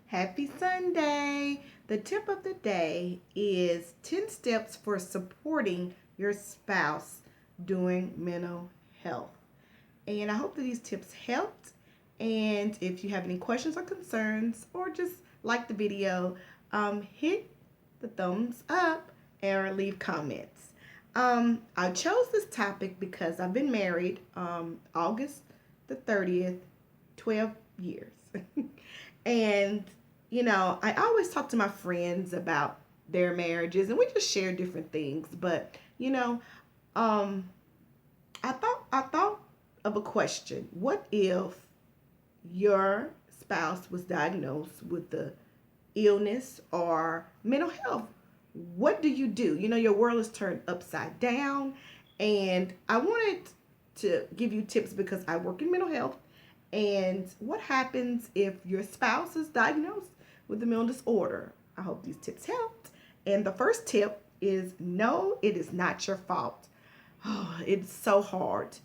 Happy Sunday. The tip of the day is 10 steps for supporting your spouse during mental health. And I hope that these tips helped. And if you have any questions or concerns, or just like the video, hit the thumbs up or leave comments. I chose this topic because I've been married August the 30th, 12 years. And, I always talk to my friends about their marriages and we just share different things. But, um, I thought of a question. What if your spouse was diagnosed with the illness or mental health? What do you do? Your world is turned upside down. And I wanted to give you tips because I work in mental health. And what happens if your spouse is diagnosed with a mental disorder? I hope these tips helped. And the first tip is no, it is not your fault. Oh, it's so hard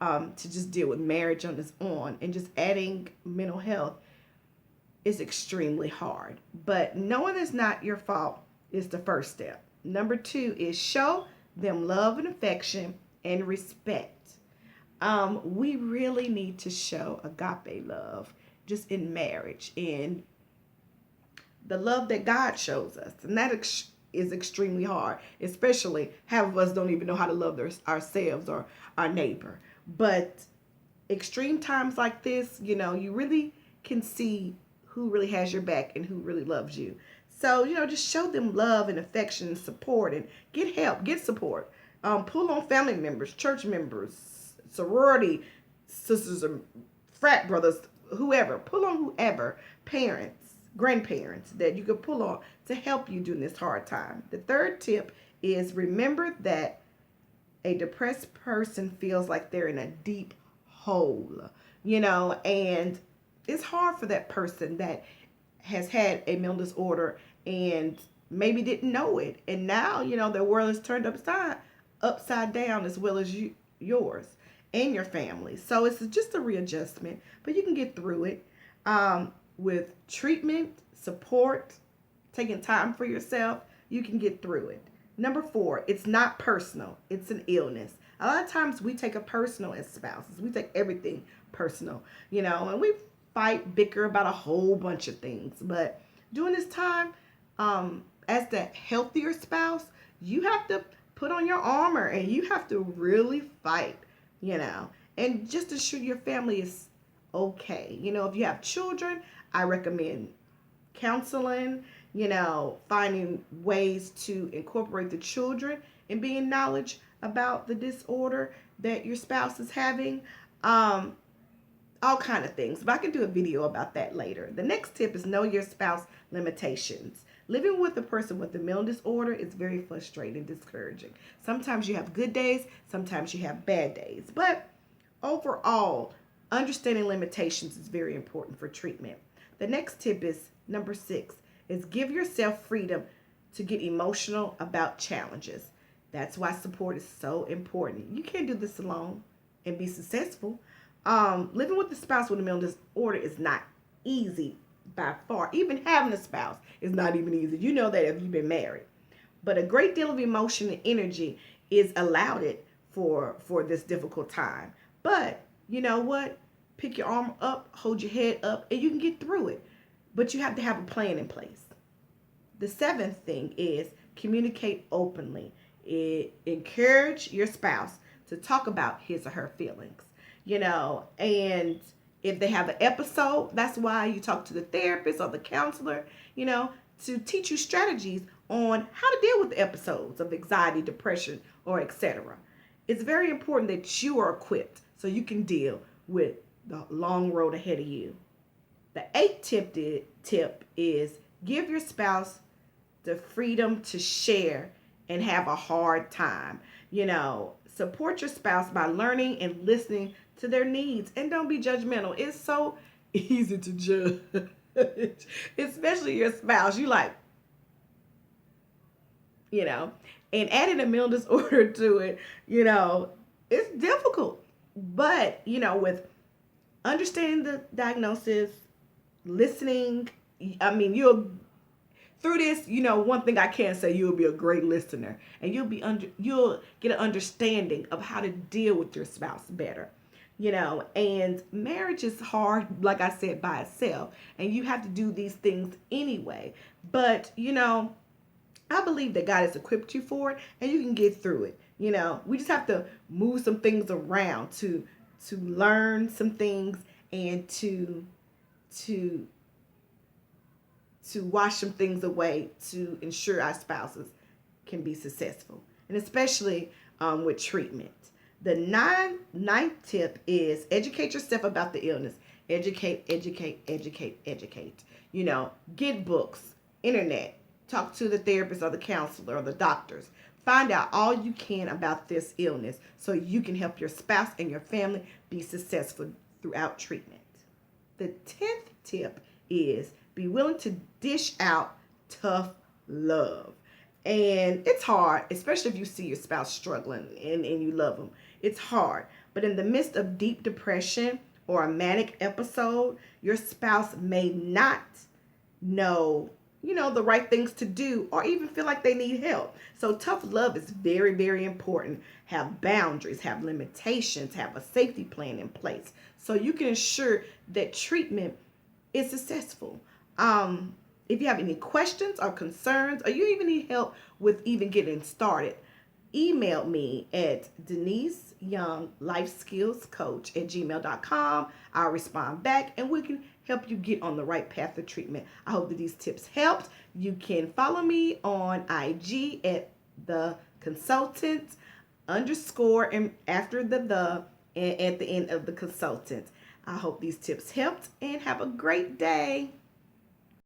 to just deal with marriage on its own, and just adding mental health is extremely hard. But knowing it's not your fault is the first step. Number two is show them love and affection and respect. We really need to show agape love just in marriage, and the love that God shows us. And that is extremely hard, especially half of us don't even know how to love ourselves or our neighbor. But extreme times like this, you really can see who really has your back and who really loves you. So, just show them love and affection and support, and get help, get support. Pull on family members, church members, sorority sisters, or frat brothers, whoever. Pull on whoever, parents, grandparents that you could pull on to help you during this hard time. The third tip is remember that a depressed person feels like they're in a deep hole, and it's hard for that person that has had a mental disorder and maybe didn't know it. And now, their world is turned upside down, as well as yours and your family. So it's just a readjustment, but you can get through it with treatment, support, taking time for yourself. You can get through it. Number four, it's not personal. It's an illness. A lot of times we take it personal as spouses. We take everything personal, and we fight, bicker about a whole bunch of things. But during this time, as the healthier spouse, you have to put on your armor and you have to really fight, and just ensure your family is okay. If you have children, I recommend counseling, finding ways to incorporate the children and being knowledge about the disorder that your spouse is having. All kind of things. But I can do a video about that later. The next tip is know your spouse limitations. Living with a person with a mental disorder is very frustrating and discouraging. Sometimes you have good days, sometimes you have bad days. But overall, understanding limitations is very important for treatment. The next tip is number 6 is give yourself freedom to get emotional about challenges. That's why support is so important. You can't do this alone and be successful. Living with a spouse with a mental disorder is not easy by far. Even having a spouse is not even easy. You know that if you've been married. But a great deal of emotion and energy is allowed it for this difficult time. But you know what? Pick your arm up, hold your head up, and you can get through it. But you have to have a plan in place. The 7th thing is communicate openly. Encourage your spouse to talk about his or her feelings. And if they have an episode, that's why you talk to the therapist or the counselor, to teach you strategies on how to deal with the episodes of anxiety, depression, or etc. It's very important that you are equipped so you can deal with the long road ahead of you. The 8th tip is give your spouse the freedom to share and have a hard time. Support your spouse by learning and listening to their needs, and don't be judgmental. It's so easy to judge, especially your spouse. You like, and adding a mental disorder to it, it's difficult. But, with understanding the diagnosis, listening, I mean, you'll through this, one thing I can say, you'll be a great listener, and you'll get an understanding of how to deal with your spouse better. And marriage is hard, like I said, by itself, and you have to do these things anyway. But I believe that God has equipped you for it, and you can get through it. We just have to move some things around to learn some things, and to wash some things away to ensure our spouses can be successful, and especially with treatment. The ninth tip is educate yourself about the illness. Educate, educate, educate, educate. Get books, internet, talk to the therapist or the counselor or the doctors. Find out all you can about this illness so you can help your spouse and your family be successful throughout treatment. The 10th tip is be willing to dish out tough love. And it's hard, especially if you see your spouse struggling and you love them. It's hard. But in the midst of deep depression or a manic episode, your spouse may not know, the right things to do, or even feel like they need help. So tough love is very, very important. Have boundaries, have limitations, have a safety plan in place so you can ensure that treatment is successful. If you have any questions or concerns, or you even need help with even getting started, email me at Denise Young Life Skills Coach at gmail.com. I'll respond back, and we can help you get on the right path of treatment. I hope that these tips helped. You can follow me on IG at the consultant _ and after the and at the end of the consultant. I hope these tips helped, and have a great day.